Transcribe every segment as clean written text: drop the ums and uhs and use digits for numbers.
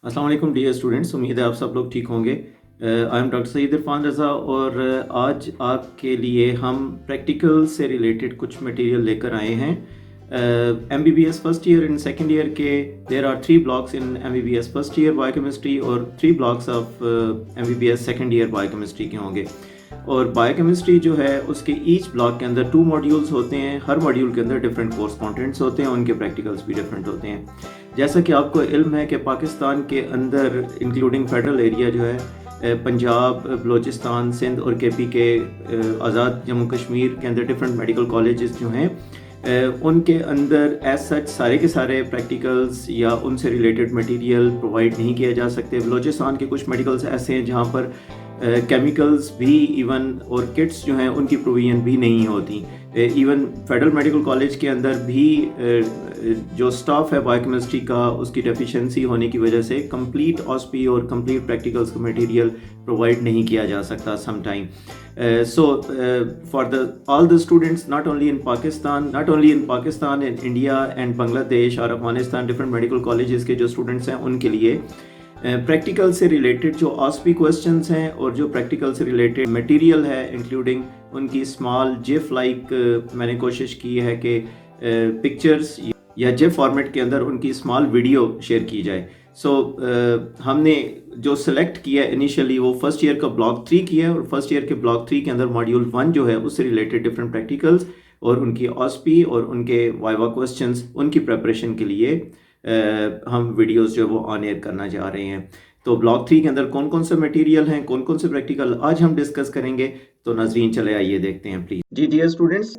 अस्सलाम वालेकुम dear students, उम्मीद है आप सब लोग ठीक होंगे। I am doctor Saeed Irfan Raza और आज आपके लिए हम प्रैक्टिकल से रिलेटेड कुछ मटेरियल लेकर आए हैं। MBBS first year and second year के there are 3 blocks in MBBS first year biochemistry और 3 blocks of MBBS second year biochemistry के होंगे। और बायोकेमिस्ट्री जो है उसके ईच ब्लॉक के अंदर 2 मॉड्यूल्स होते हैं। हर मॉड्यूल के अंदर डिफरेंट कोर्स कंटेंट्स होते हैं, उनके प्रैक्टिकल्स भी डिफरेंट होते हैं। जैसा कि आपको इल्म है कि पाकिस्तान के अंदर इंक्लूडिंग फेडरल एरिया जो है पंजाब, बलूचिस्तान, सिंध और KP के आज़ाद जम्मू कश्मीर के अंदर डिफरेंट मेडिकल कॉलेजेस जो हैं उनके अंदर एज सच सारे के सारे प्रैक्टिकल्स या उनसे रिलेटेड मटेरियल प्रोवाइड नहीं किया जा सकते। बलूचिस्तान के कुछ मेडिकल्स ऐसे हैं जहाँ पर केमिकल्स भी इवन और किट्स जो हैं उनकी प्रोविजन भी नहीं होती। इवन फेडरल मेडिकल कॉलेज के अंदर भी जो स्टाफ है बायोकेमिस्ट्री का उसकी डेफिशिएंसी होने की वजह से कंप्लीट ऑस्पी और कंप्लीट प्रैक्टिकल्स का मटेरियल प्रोवाइड नहीं किया जा सकता some time. So for all the students not only in Pakistan in India and Bangladesh और अफगानिस्तान डिफरेंट मेडिकल कॉलेजेस के जो स्टूडेंट्स हैं उनके लिए प्रैक्टिकल से रिलेटेड जो ऑस्पी क्वेश्चंस हैं और जो प्रैक्टिकल से रिलेटेड मटेरियल है इंक्लूडिंग उनकी स्मॉल जिफ लाइक मैंने कोशिश की है कि पिक्चर्स या जिफ फॉर्मेट के अंदर उनकी स्मॉल वीडियो शेयर की जाए। हमने जो सिलेक्ट किया इनिशियली वो फर्स्ट ईयर का ब्लॉक 3 किया है और फर्स्ट ईयर के ब्लॉक 3 के अंदर मॉड्यूल 1 जो है उससे रिलेटेड डिफरेंट प्रैक्टिकल्स और उनकी ऑस्पी और उनके वाइवा क्वेश्चंस उनकी प्रेपरेशन के लिए हम वीडियोस जो वो ऑन एयर करना जा रहे हैं। तो ब्लॉक 3 के अंदर कौन कौन से मटेरियल हैं, कौन कौन से प्रैक्टिकल आज हम डिस्कस करेंगे। तो नाजरीन चले आइए देखते हैं प्लीज। जी dear students,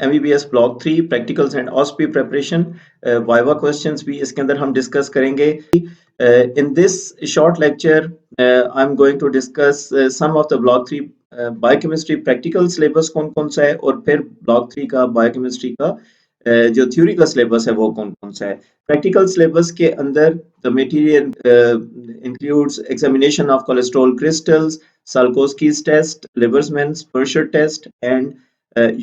MBBS block 3 practicals and OSPE preparation viva questions भी इसके अंदर हम डिस्कस करेंगे। In this short lecture I am going to discuss some of the block 3 biochemistry practical syllabus कौन कौन सा है और फिर ब्लॉक 3 का बायोकेमिस्ट्री का जो थ्योरी का सिलेबस है वो कौन कौन सा है। प्रैक्टिकल सिलेबस के अंदर the material includes examination of cholesterol crystals, Salkowski's test, Libersman's Purshar test, and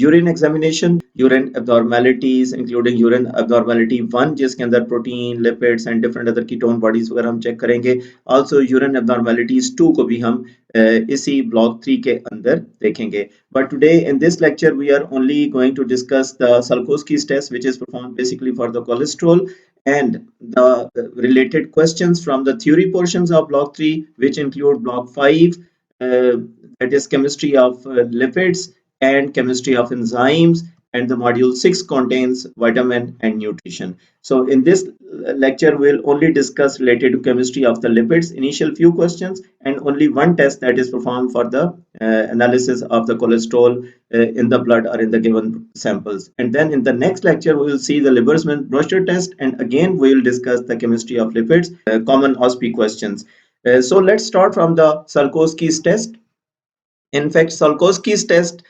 urine examination, urine abnormalities, including urine abnormality 1 जिसके अंदर protein, lipids and different other ketone bodies वगैरह हम चेक करेंगे। Also urine abnormalities 2 को भी हम इसी block 3 के अंदर देखेंगे। But today in this lecture we are only going to discuss the Salkowski's test which is performed basically for the cholesterol and the related questions from the theory portions of block 3 which include block 5 that is chemistry of lipids and chemistry of enzymes, and the module 6 contains vitamin and nutrition. So in this lecture we'll only discuss related to chemistry of the lipids, initial few questions and only one test that is performed for the analysis of the cholesterol in the blood or in the given samples. And then in the next lecture we will see the Libersman-Bruscher test, and again we will discuss the chemistry of lipids, common OSPI questions. So let's start from the Salkowski's test. In fact, Salkowski's test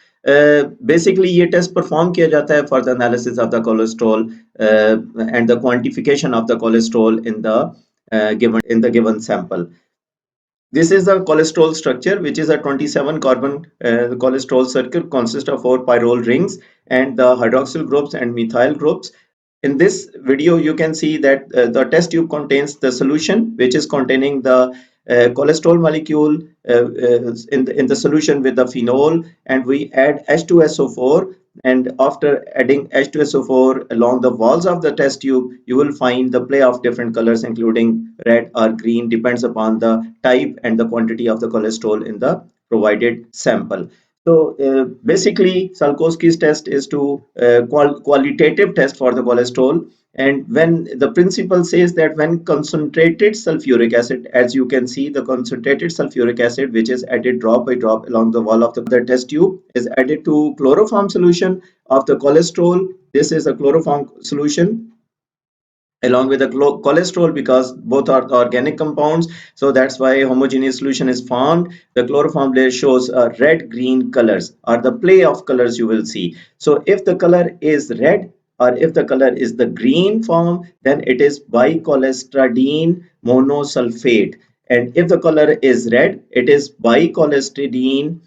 basically ये test perform किया जाता है for the analysis of the cholesterol and the quantification of the cholesterol in the given sample. This is the cholesterol structure, which is a 27 carbon cholesterol circle consists of 4 pyrrole rings and the hydroxyl groups and methyl groups. In this video you can see that the test tube contains the solution which is containing the cholesterol molecule in the solution with the phenol, and we add H2SO4, and after adding H2SO4 along the walls of the test tube you will find the play of different colors including red or green, depends upon the type and the quantity of the cholesterol in the provided sample. So basically Salkowski's test is to qualitative test for the cholesterol, and when the principle says that when concentrated sulfuric acid, as you can see the concentrated sulfuric acid which is added drop by drop along the wall of the test tube is added to chloroform solution of the cholesterol. This is a chloroform solution along with the cholesterol because both are organic compounds, so that's why homogeneous solution is formed. The chloroform layer shows red green colors or the play of colors you will see. So if the color is red or if the color is the green form, then it is bicholesteridine monosulfate, and if the color is red it is bicholesteridine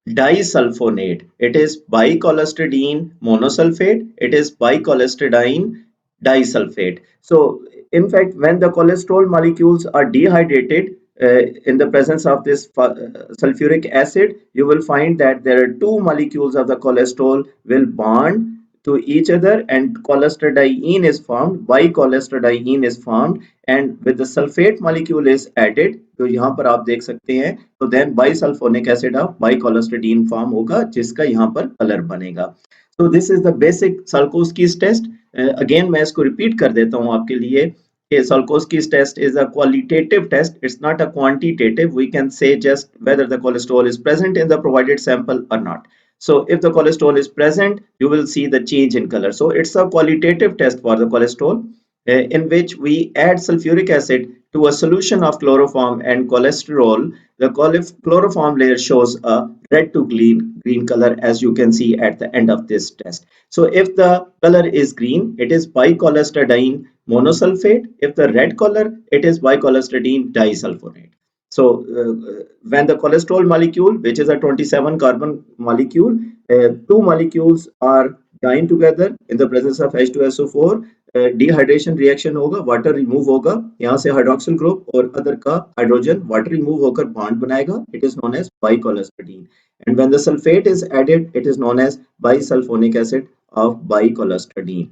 disulfonate. It is bicholesteridine monosulfate, it is bicholesteridine disulfate. So in fact, when the cholesterol molecules are dehydrated in the presence of this sulfuric acid, you will find that there are two molecules of the cholesterol will bond to each other, and cholesterol is formed, bicholesterol is formed, and with the sulfate molecule is added, तो यहाँ पर आप देख सकते हैं, तो then bisulfonic acid of bicholesterol form होगा, जिसका यहाँ पर कलर बनेगा. So this is the basic Salkowski's test. Again मैं इसको repeat कर देता हूँ आपके लिए. Salkowski's test is a qualitative test. It's not a quantitative. We can say just whether the cholesterol is present in the provided sample or not. So if the cholesterol is present, you will see the change in color. So it's a qualitative test for the cholesterol in which we add sulfuric acid to a solution of chloroform and cholesterol. The chloroform layer shows a red to green color, as you can see at the end of this test. So if the color is green, it is bicholesterol monosulfate. If the red color, it is bicholesterol disulfonate. So when the cholesterol molecule, which is a 27 carbon molecule, two molecules are joined together in the presence of H2SO4, dehydration reaction होगा, water remove होगा, यहाँ से hydroxyl group और other का hydrogen water remove होकर bond बनाएगा. It is known as bicholesterine. And when the sulphate is added, it is known as bisulphonic acid of bicholesterine.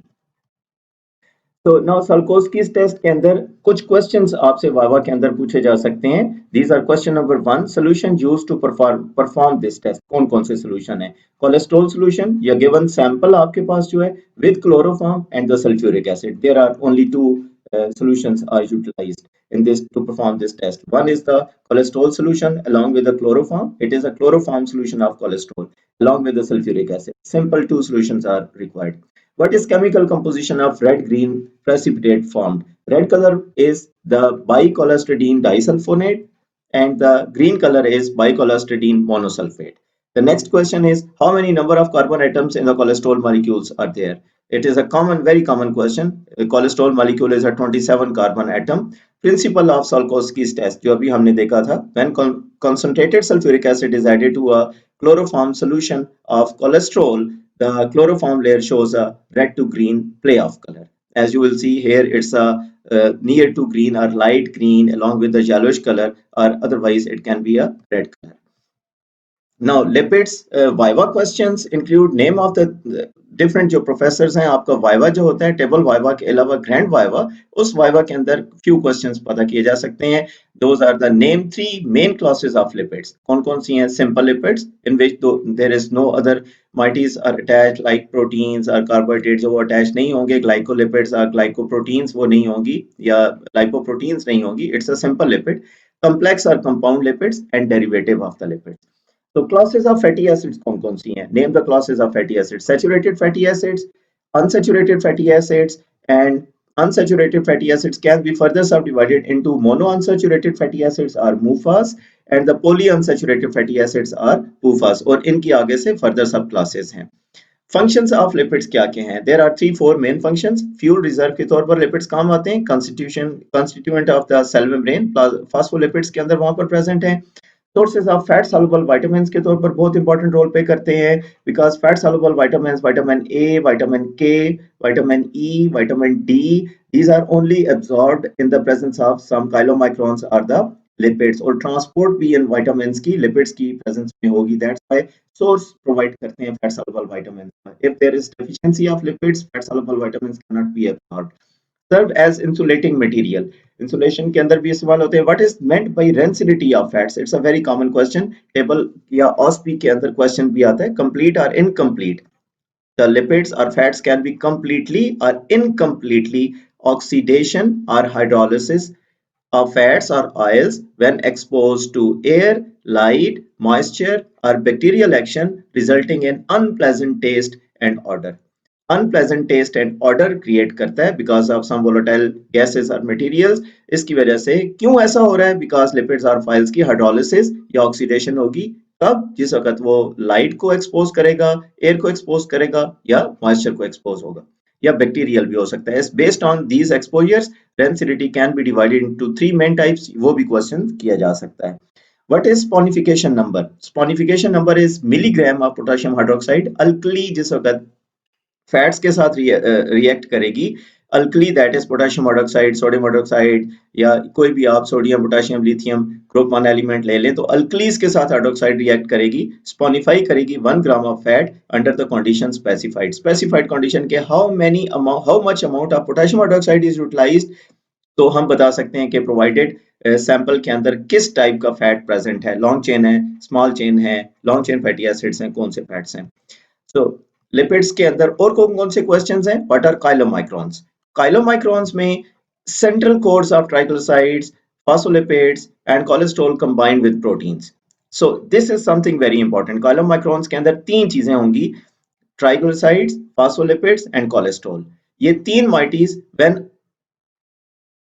तो now सल्कोस्की's test के अंदर कुछ क्वेश्चंस आपसे वाइवा के अंदर पूछे जा सकते हैं. These are question number 1. Solution used to perform this test. कौन कौन से सॉल्यूशन है? कोलेस्ट्रॉल सॉल्यूशन या गिवन सैंपल आपके पास जो है with chloroform and the sulphuric acid. There are only two solutions are utilized in this to perform this test. One is the cholesterol solution along with the chloroform. It is a chloroform solution of cholesterol along with the sulfuric acid. Simple two solutions are required. What is chemical composition of red-green precipitate formed? Red color is the bicholesterol disulfonate and the green color is bicholesterol monosulfate. The next question is, how many number of carbon atoms in the cholesterol molecules are there? It is a very common question. A cholesterol molecule is a 27 carbon atom. Principle of Salkowski's test, जो अभी हमने देखा था, when concentrated sulfuric acid is added to a chloroform solution of cholesterol, the chloroform layer shows a red to green play of color. As you will see here, it's a near to green or light green along with the yellowish color, or otherwise it can be a red color. Now lipids viva questions include name of the different जो professors हैं. आपका viva जो होता है table viva के अलावा grand viva, उस viva के अंदर few questions पता किए जा सकते हैं. Those are the name 3 main classes of lipids. कौन कौन सी हैं? Simple lipids in which there is no other moieties are attached like proteins or carbohydrates जो वो attached नहीं होंगे. Glycolipids or glycoproteins वो नहीं होंगी या lipoproteins नहीं होंगी. It's a simple lipid. Complex or compound lipids and derivative of the lipids. So classes of fatty acids कौन कौन सी हैं? Name the classes of fatty acids. Saturated fatty acids, unsaturated fatty acids, and unsaturated fatty acids can be further subdivided into monounsaturated fatty acids or MUFAs and the polyunsaturated fatty acids are PUFAs. और इनकी आगे से further subclasses हैं. Functions of lipids क्या क्या हैं? There are 3-4 main functions. Fuel reserve के तौर पर lipids काम आते हैं. Constituent of the cell membrane, phospholipids के अंदर वहां पर present हैं. Sources of fat soluble vitamins के तौर पर बहुत इंपॉर्टेंट रोल प्ले करते हैं because fat soluble vitamins, vitamin A, vitamin K, vitamin E, vitamin D, these are only absorbed in the presence of some chylomicrons or the lipids. और transport भी इन vitamins की लिपिड्स की presence में होगी. That's why source provide करते हैं fat soluble vitamins. If there is deficiency of lipids, fat soluble vitamins can not be absorbed. Served as insulating material. Insulation के अंदर भी इस्तेमाल होते हैं. What is meant by rancidity of fats? It's a very common question. Table या OSPI के अंदर question भी आता है. Complete or incomplete. The lipids or fats can be completely or incompletely oxidation or hydrolysis of fats or oils when exposed to air, light, moisture or bacterial action resulting in unpleasant taste and odor. Unpleasant taste and odour create करता है because of some volatile gases और materials. इसकी वजह से क्यों ऐसा हो रहा है? बिकॉज लिपिड्स और फाइल्स की हाइड्रोलिसिस या ऑक्सीडेशन होगी. तब जिस वक्त वो लाइट को एक्सपोज करेगा, एयर को एक्सपोज करेगा या मॉइस्चर को एक्सपोज होगा या बैक्टीरियल भी हो सकता है. Based on these exposures rancidity can be divided into 3 main types. वो भी क्वेश्चन किया जा सकता है. What is sponification number? Sponification number is milligram of potassium hydroxide. Alkali जिस वक्त फैट्स के साथ रिएक्ट करेगी, alkali that is potassium hydroxide, sodium hydroxide, या कोई भी आप sodium potassium lithium group 1 element ले लें तो अल्कलीज के साथ हाइड्रोक्साइड रिएक्ट करेगी, स्पॉनिफाई करेगी 1 gram of fat under the condition specified condition के how much amount of potassium hydroxide is utilised. तो हम बता सकते हैं कि प्रोवाइडेड सैंपल के अंदर किस टाइप का फैट प्रेजेंट है, लॉन्ग चेन है, स्मॉल चेन है, लॉन्ग चेन फैटी एसिड्स हैं, कौन से फैट्स हैं। सो लिपिड्स के अंदर और कौन कौन से क्वेश्चंस हैं, व्हाट आर काइलोमाइक्रॉन्स। काइलोमाइक्रॉन्स में central cores of triglycerides, phospholipids and cholesterol combined with proteins. So this is something very important. Chylomicrons के अंदर तीन चीजें होंगी, ट्राइग्लिसराइड्स, फॉस्फोलिपिड्स एंड कोलेस्ट्रॉल। ये तीन माइटीज when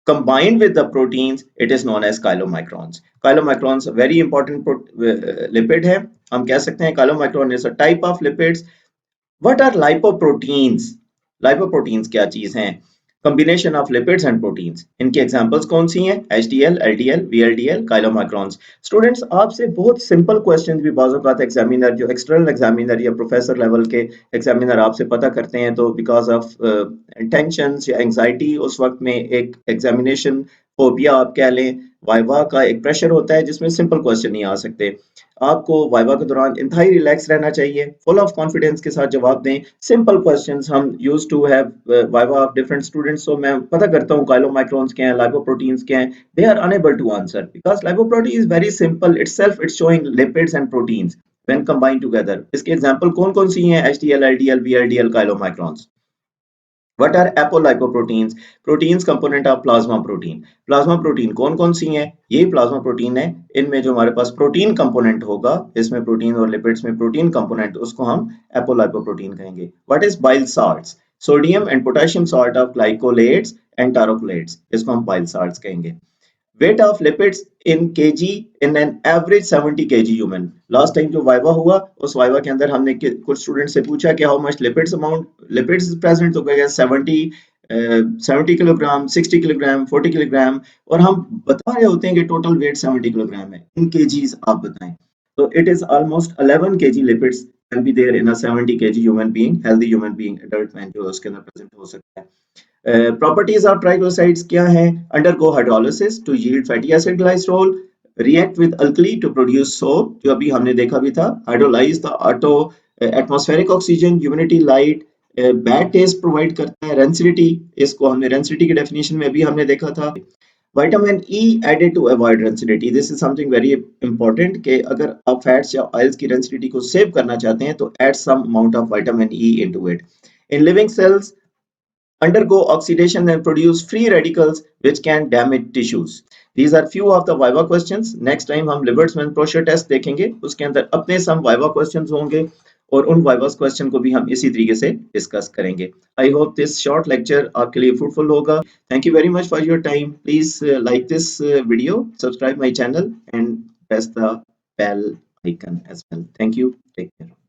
combined with the proteins it is known as chylomicrons. Chylomicrons a very important lipid है, हम कह सकते हैं chylomicron is a type of lipids. What are lipoproteins? Lipoproteins क्या चीज हैं? Combination of lipids and proteins. इनके examples कौन सी हैं? HDL, LDL, VLDL, chylomicrons. Students आपसे बहुत simple questions भी बाज़ औक़ात examiner जो external examiner या professor level के examiner आपसे पता करते हैं, तो because of tensions या anxiety उस वक्त में एक examination phobia आप कह लें, वाइवा का एक प्रेशर होता है जिसमें सिंपल क्वेश्चन नहीं आ सकते। आपको वाइवा के दौरान इंतहाई रिलैक्स रहना चाहिए, फुल ऑफ कॉन्फिडेंस के साथ जवाब दें। सिंपल क्वेश्चंस हम used to have viva of different students, so मैं पता करता हूं काइलोमाइक्रॉन्स क्या हैं, लाइपोप्रोटीन्स क्या हैं। They are unable to answer because lipoprotein is very simple itself, it's showing lipids and proteins when combined together. इसके एग्जांपल कौन-कौन सी हैं? HDL, LDL, VLDL, chylomicrons. What are apolipoproteins? Proteins component of plasma protein. Plasma protein कौन कौन सी हैं? ये plasma protein है, इनमें जो हमारे पास प्रोटीन कंपोनेंट होगा, इसमें प्रोटीन और लिपिड्स में प्रोटीन कंपोनेंट, उसको हम apolipoprotein कहेंगे। What is bile salts? Sodium and potassium salt of glycolates and taurocholates, इसको हम bile salts कहेंगे। Weight of lipids in kg in an average 70 kg human. Last time जो viva हुआ उस वाइवा के अंदर हमने कुछ स्टूडेंट से पूछा कि हाउ मच लिपिड्स प्रेजेंट, तो कहेगा 70 किलोग्राम, 60 किलोग्राम, 40 किलोग्राम, और हम बता रहे होते हैं कि टोटल वेट 70 किलोग्राम है। इन केजीज आप बताएं। तो it is almost 11 kg lipids can be there in a 70 kg human being, healthy human being, adult man जो उसके अंदर प्रेजेंट हो सकता है। प्रॉपर्टीज ऑफ ट्राइग्लिसराइड्स क्या हैं? Undergo hydrolysis to yield fatty acid glycerol, react with alkali to produce soap, जो अभी हमने देखा भी था, hydrolyze the auto atmospheric oxygen, humidity, light, bad taste provide करता है, रेंसिडिटी, इसको हमने रेंसिडिटी की डेफिनेशन में भी हमने देखा था। Vitamin E added to avoid rancidity, this is something very important कि अगर आप फैट्स या ऑयल्स की रेंसिडिटी को सेव करना चाहते हैं तो add some amount of vitamin E into it. In living cells undergo oxidation and produce free radicals which can damage tissues. These are few of the viva questions. Next time हम Libertsman Prosher test देखेंगे, उसके अंदर अपने some viva questions होंगे और उन viva question को भी हम इसी तरीके से discuss करेंगे। I hope this short lecture आपके लिए fruitful होगा। Thank you very much for your time. Please like this video, subscribe my channel and press the bell icon as well. Thank you. Take care.